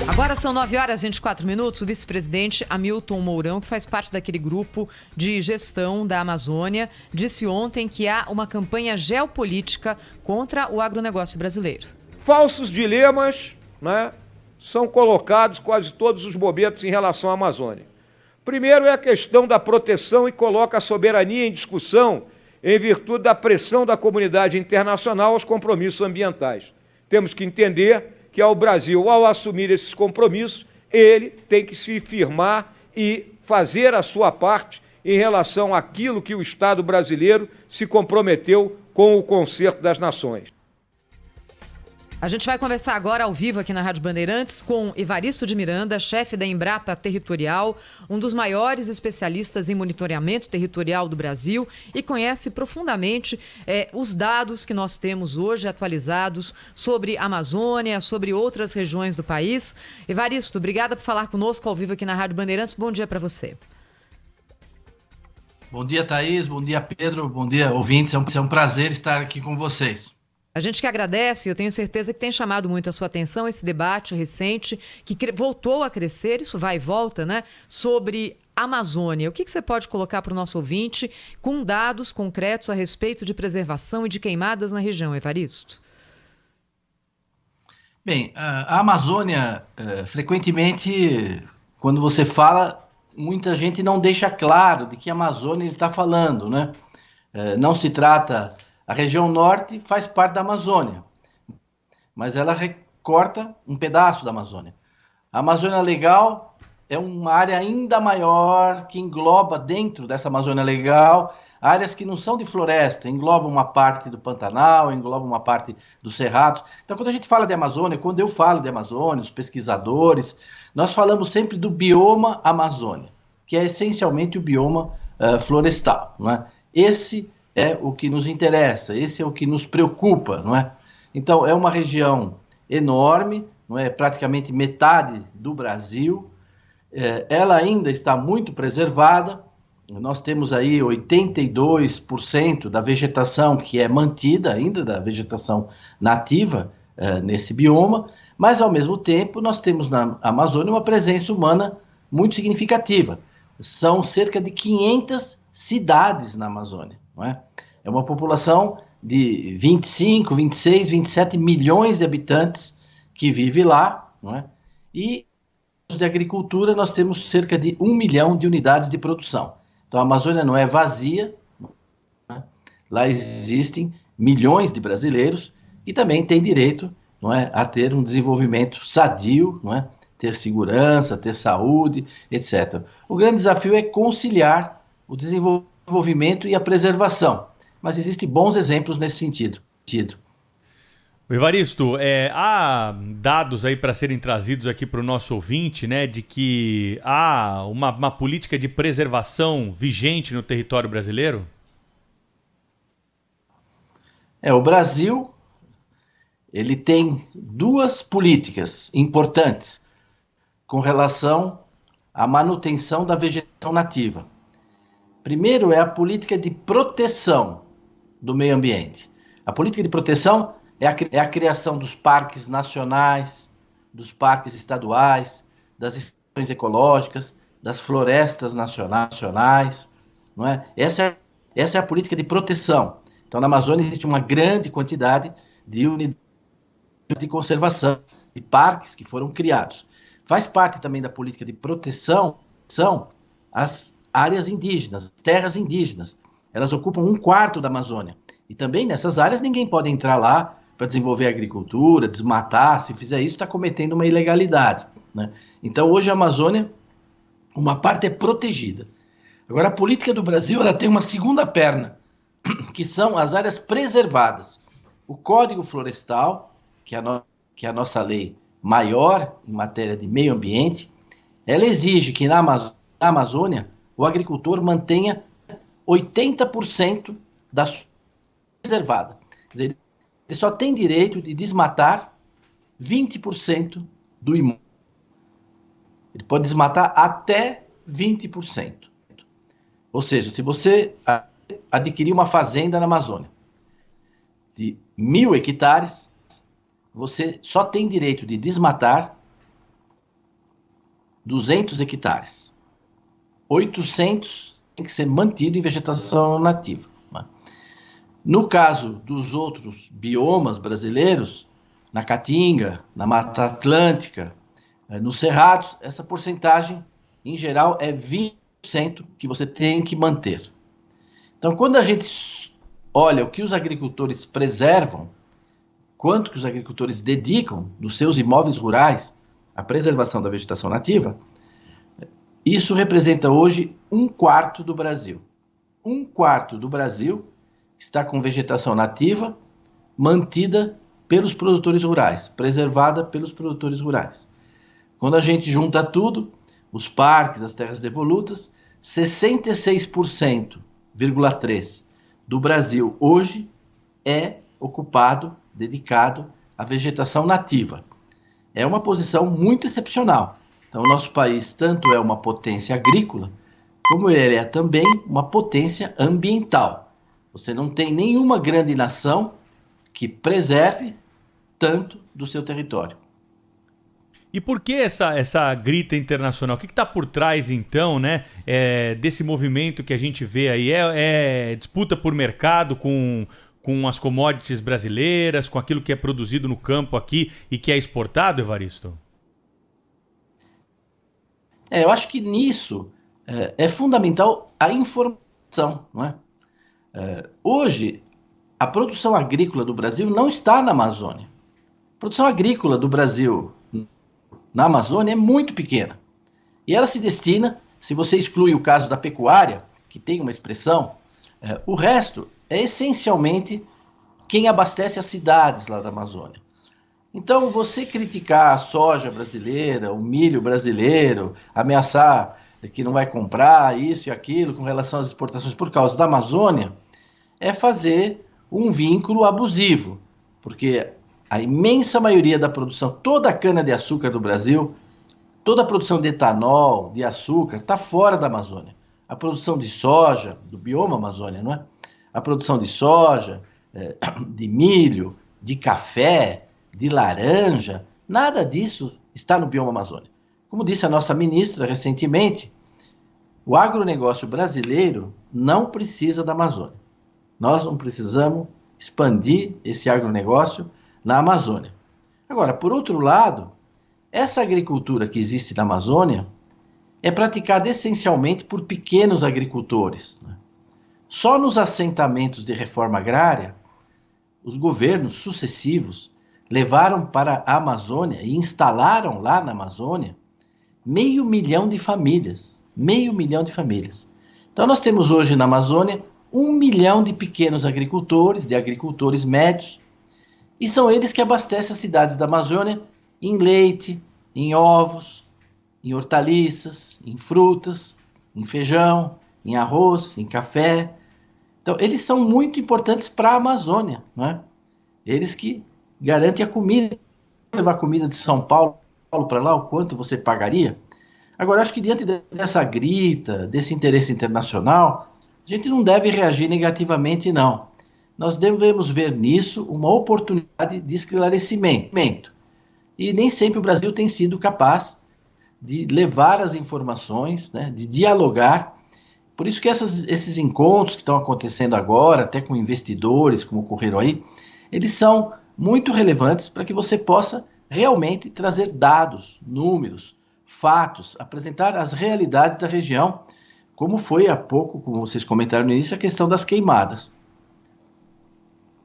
Agora são 9h24. O vice-presidente Hamilton Mourão, que faz parte daquele grupo de gestão da Amazônia, disse ontem que há uma campanha geopolítica contra o agronegócio brasileiro. Falsos dilemas, né, são colocados quase todos os momentos em relação à Amazônia. Primeiro é a questão da proteção e coloca a soberania em discussão em virtude da pressão da comunidade internacional aos compromissos ambientais. Temos que entender que o Brasil, ao assumir esses compromissos, ele tem que se firmar e fazer a sua parte em relação àquilo que o Estado brasileiro se comprometeu com o Concerto das Nações. A gente vai conversar agora ao vivo aqui na Rádio Bandeirantes com Evaristo de Miranda, chefe da Embrapa Territorial, um dos maiores especialistas em monitoramento territorial do Brasil e conhece profundamente os dados que nós temos hoje atualizados sobre a Amazônia, sobre outras regiões do país. Evaristo, obrigada por falar conosco ao vivo aqui na Rádio Bandeirantes. Bom dia para você. Bom dia, Thaís. Bom dia, Pedro. Bom dia, ouvintes. É um prazer estar aqui com vocês. A gente que agradece, eu tenho certeza que tem chamado muito a sua atenção esse debate recente, que voltou a crescer, isso vai e volta, né? Sobre a Amazônia. O que você pode colocar para o nosso ouvinte com dados concretos a respeito de preservação e de queimadas na região, Evaristo? Bem, a Amazônia, frequentemente, quando você fala, muita gente não deixa claro de que Amazônia ele está falando, né? Não se trata... A região norte faz parte da Amazônia, mas ela recorta um pedaço da Amazônia. A Amazônia Legal é uma área ainda maior que engloba dentro dessa Amazônia Legal áreas que não são de floresta, engloba uma parte do Pantanal, engloba uma parte do Cerrado. Então, quando a gente fala de Amazônia, quando eu falo de Amazônia, os pesquisadores, nós falamos sempre do bioma Amazônia, que é essencialmente o bioma florestal, não é? Esse é o que nos interessa, esse é o que nos preocupa, não é? Então, é uma região enorme, não é? Praticamente metade do Brasil, ela ainda está muito preservada, nós temos aí 82% da vegetação que é mantida ainda, da vegetação nativa nesse bioma, mas ao mesmo tempo nós temos na Amazônia uma presença humana muito significativa. São cerca de 500 cidades na Amazônia, não é? É uma população de 25, 26, 27 milhões de habitantes que vive lá, não é? E de agricultura nós temos cerca de 1 milhão de unidades de produção. Então a Amazônia não é vazia, não é? Lá existem milhões de brasileiros que também têm direito, não é, a ter um desenvolvimento sadio, não é? Ter segurança, ter saúde, etc. O grande desafio é conciliar o desenvolvimento e a preservação. Mas existem bons exemplos nesse sentido. Evaristo, há dados aí para serem trazidos aqui para o nosso ouvinte, né, de que há uma política de preservação vigente no território brasileiro? O Brasil, ele tem duas políticas importantes com relação à manutenção da vegetação nativa. Primeiro é a política de proteção do meio ambiente. A política de proteção é a criação dos parques nacionais, dos parques estaduais, das estações ecológicas, das florestas nacionais, não é? Essa é a política de proteção. Então, na Amazônia existe uma grande quantidade de unidades de conservação, de parques que foram criados. Faz parte também da política de proteção são as áreas indígenas, terras indígenas. Elas ocupam 1/4 da Amazônia. E também nessas áreas ninguém pode entrar lá para desenvolver agricultura, desmatar. Se fizer isso, está cometendo uma ilegalidade, né? Então hoje a Amazônia, uma parte é protegida. Agora a política do Brasil ela tem uma segunda perna, que são as áreas preservadas. O Código Florestal, que é a nossa lei maior em matéria de meio ambiente, ela exige que na Amazônia o agricultor mantenha 80% da sua preservada. Quer dizer, ele só tem direito de desmatar 20% do imóvel. Ele pode desmatar até 20%. Ou seja, se você adquirir uma fazenda na Amazônia de 1.000 hectares, você só tem direito de desmatar 200 hectares. 800 tem que ser mantido em vegetação nativa. No caso dos outros biomas brasileiros, na Caatinga, na Mata Atlântica, nos Cerrados, essa porcentagem, em geral, é 20% que você tem que manter. Então, quando a gente olha o que os agricultores preservam, quanto que os agricultores dedicam dos seus imóveis rurais à preservação da vegetação nativa, isso representa hoje 1/4 do Brasil. 1/4 do Brasil está com vegetação nativa mantida pelos produtores rurais, preservada pelos produtores rurais. Quando a gente junta tudo, os parques, as terras devolutas, 66,3% do Brasil hoje é ocupado, dedicado à vegetação nativa. É uma posição muito excepcional. Então, o nosso país tanto é uma potência agrícola, como ele é também uma potência ambiental. Você não tem nenhuma grande nação que preserve tanto do seu território. E por que essa grita internacional? O que está por trás, então, né, desse movimento que a gente vê aí? É disputa por mercado com as commodities brasileiras, com aquilo que é produzido no campo aqui e que é exportado, Evaristo? Eu acho que nisso é fundamental a informação, não é? Hoje, a produção agrícola do Brasil não está na Amazônia. A produção agrícola do Brasil na Amazônia é muito pequena. E ela se destina, se você exclui o caso da pecuária, que tem uma expressão, o resto é essencialmente quem abastece as cidades lá da Amazônia. Então, você criticar a soja brasileira, o milho brasileiro, ameaçar que não vai comprar isso e aquilo com relação às exportações por causa da Amazônia, é fazer um vínculo abusivo, porque a imensa maioria da produção, toda a cana-de-açúcar do Brasil, toda a produção de etanol, de açúcar, está fora da Amazônia. A produção de soja, do bioma Amazônia, não é? A produção de soja, de milho, de café, de laranja, nada disso está no bioma Amazônia. Como disse a nossa ministra recentemente, o agronegócio brasileiro não precisa da Amazônia. Nós não precisamos expandir esse agronegócio na Amazônia. Agora, por outro lado, essa agricultura que existe na Amazônia é praticada essencialmente por pequenos agricultores, né? Só nos assentamentos de reforma agrária, os governos sucessivos levaram para a Amazônia e instalaram lá na Amazônia 500 mil de famílias. 500 mil de famílias. Então nós temos hoje na Amazônia 1 milhão de pequenos agricultores, de agricultores médios, e são eles que abastecem as cidades da Amazônia em leite, em ovos, em hortaliças, em frutas, em feijão, em arroz, em café. Então, eles são muito importantes para a Amazônia, não é? Eles que garantem a comida. Levar comida de São Paulo para lá, o quanto você pagaria? Agora, acho que diante dessa grita, desse interesse internacional, a gente não deve reagir negativamente, não. Nós devemos ver nisso uma oportunidade de esclarecimento. E nem sempre o Brasil tem sido capaz de levar as informações, né, de dialogar. Por isso que esses encontros que estão acontecendo agora, até com investidores, como ocorreram aí, eles são muito relevantes para que você possa realmente trazer dados, números, fatos, apresentar as realidades da região, como foi há pouco, como vocês comentaram no início, a questão das queimadas.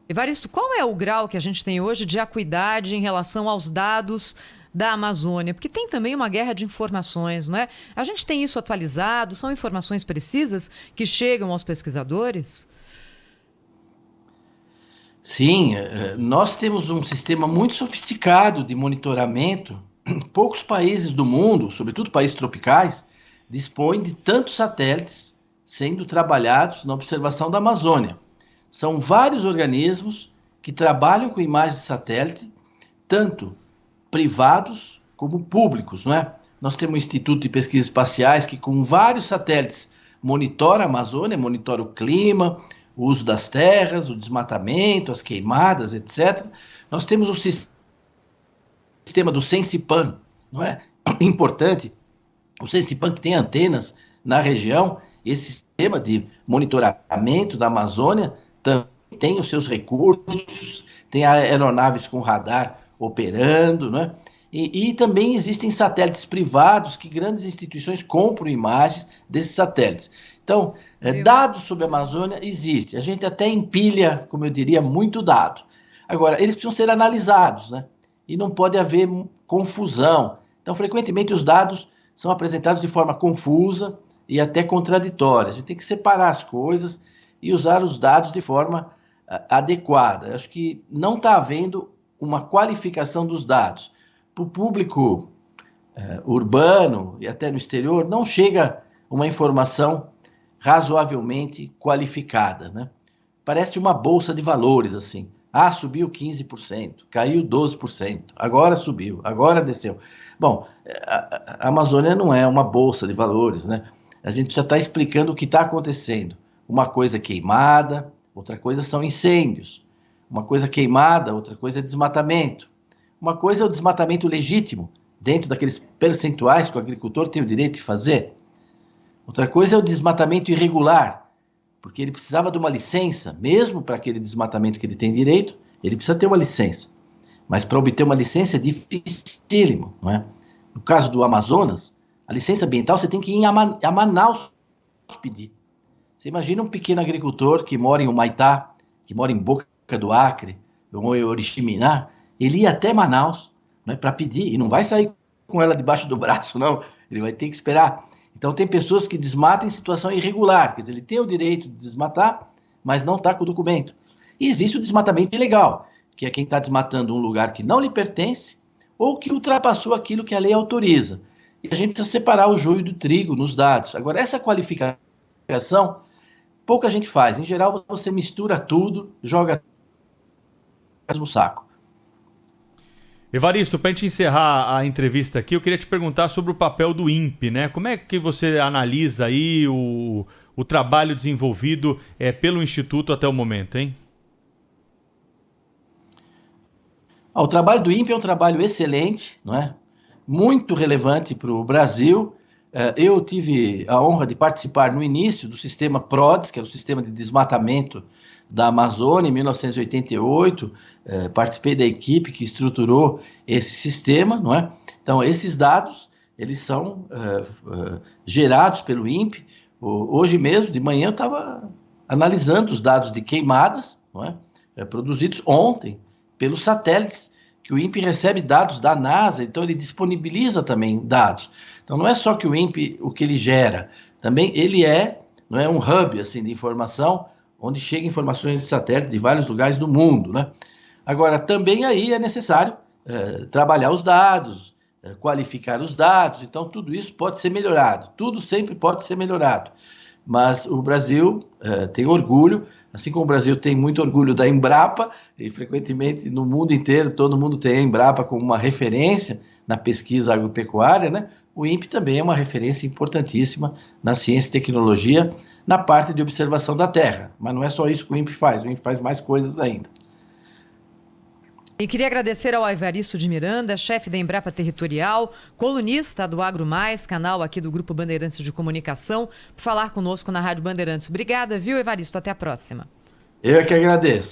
Evaristo, qual é o grau que a gente tem hoje de acuidade em relação aos dados da Amazônia? Porque tem também uma guerra de informações, não é? A gente tem isso atualizado? São informações precisas que chegam aos pesquisadores? Sim, nós temos um sistema muito sofisticado de monitoramento. Poucos países do mundo, sobretudo países tropicais, dispõem de tantos satélites sendo trabalhados na observação da Amazônia. São vários organismos que trabalham com imagens de satélite, tanto privados como públicos, não é? Nós temos o Instituto de Pesquisas Espaciais que com vários satélites monitora a Amazônia, monitora o clima, o uso das terras, o desmatamento, as queimadas, etc. Nós temos o sistema do Sensipan, não é? Importante, o Sensipan, que tem antenas na região, esse sistema de monitoramento da Amazônia também tem os seus recursos, tem aeronaves com radar operando, né? E também existem satélites privados que grandes instituições compram imagens desses satélites. Então, dados sobre a Amazônia existem. A gente até empilha, como eu diria, muito dado. Agora, eles precisam ser analisados, né? E não pode haver confusão. Então, frequentemente, os dados são apresentados de forma confusa e até contraditória. A gente tem que separar as coisas e usar os dados de forma adequada. Eu acho que não está havendo uma qualificação dos dados. Para o público urbano e até no exterior, não chega uma informação razoavelmente qualificada, né? Parece uma bolsa de valores, assim. Ah, subiu 15%, caiu 12%, agora subiu, agora desceu. Bom, a Amazônia não é uma bolsa de valores, né? A gente precisa estar explicando o que está acontecendo. Uma coisa é queimada, outra coisa são incêndios. Uma coisa queimada, outra coisa é desmatamento. Uma coisa é o desmatamento legítimo, dentro daqueles percentuais que o agricultor tem o direito de fazer. Outra coisa é o desmatamento irregular, porque ele precisava de uma licença, mesmo para aquele desmatamento que ele tem direito, ele precisa ter uma licença. Mas para obter uma licença é dificílimo, não é? No caso do Amazonas, a licença ambiental você tem que ir a Manaus pedir. Você imagina um pequeno agricultor que mora em Humaitá, que mora em Boca do Acre, ou em Oriximiná, ele ia até Manaus, né, para pedir, e não vai sair com ela debaixo do braço, não. Ele vai ter que esperar. Então, tem pessoas que desmatam em situação irregular, quer dizer, ele tem o direito de desmatar, mas não está com o documento. E existe o desmatamento ilegal, que é quem está desmatando um lugar que não lhe pertence ou que ultrapassou aquilo que a lei autoriza. E a gente precisa separar o joio do trigo nos dados. Agora, essa qualificação, pouca gente faz. Em geral, você mistura tudo, joga no saco. Evaristo, para a gente encerrar a entrevista aqui, eu queria te perguntar sobre o papel do INPE, né? Como é que você analisa aí o trabalho desenvolvido pelo Instituto até o momento, hein? O trabalho do INPE é um trabalho excelente, não é? Muito relevante para o Brasil. Eu tive a honra de participar no início do sistema PRODES, que é o sistema de desmatamento da Amazônia, em 1988, participei da equipe que estruturou esse sistema, não é? Então, esses dados, eles são gerados pelo INPE. Hoje mesmo, de manhã, eu estava analisando os dados de queimadas, não é? Produzidos ontem pelos satélites, que o INPE recebe dados da NASA, então ele disponibiliza também dados. Então, não é só que o INPE, o que ele gera, também ele não é um hub assim, de informação, onde chegam informações de satélite de vários lugares do mundo, né? Agora, também aí é necessário trabalhar os dados, qualificar os dados, então tudo isso pode ser melhorado, tudo sempre pode ser melhorado. Mas o Brasil tem orgulho, assim como o Brasil tem muito orgulho da Embrapa, e frequentemente no mundo inteiro todo mundo tem a Embrapa como uma referência na pesquisa agropecuária, né? O INPE também é uma referência importantíssima na ciência e tecnologia, na parte de observação da Terra. Mas não é só isso que o INPE faz mais coisas ainda. E queria agradecer ao Evaristo de Miranda, chefe da Embrapa Territorial, colunista do Agro Mais, canal aqui do Grupo Bandeirantes de Comunicação, por falar conosco na Rádio Bandeirantes. Obrigada, viu, Evaristo? Até a próxima. Eu é que agradeço.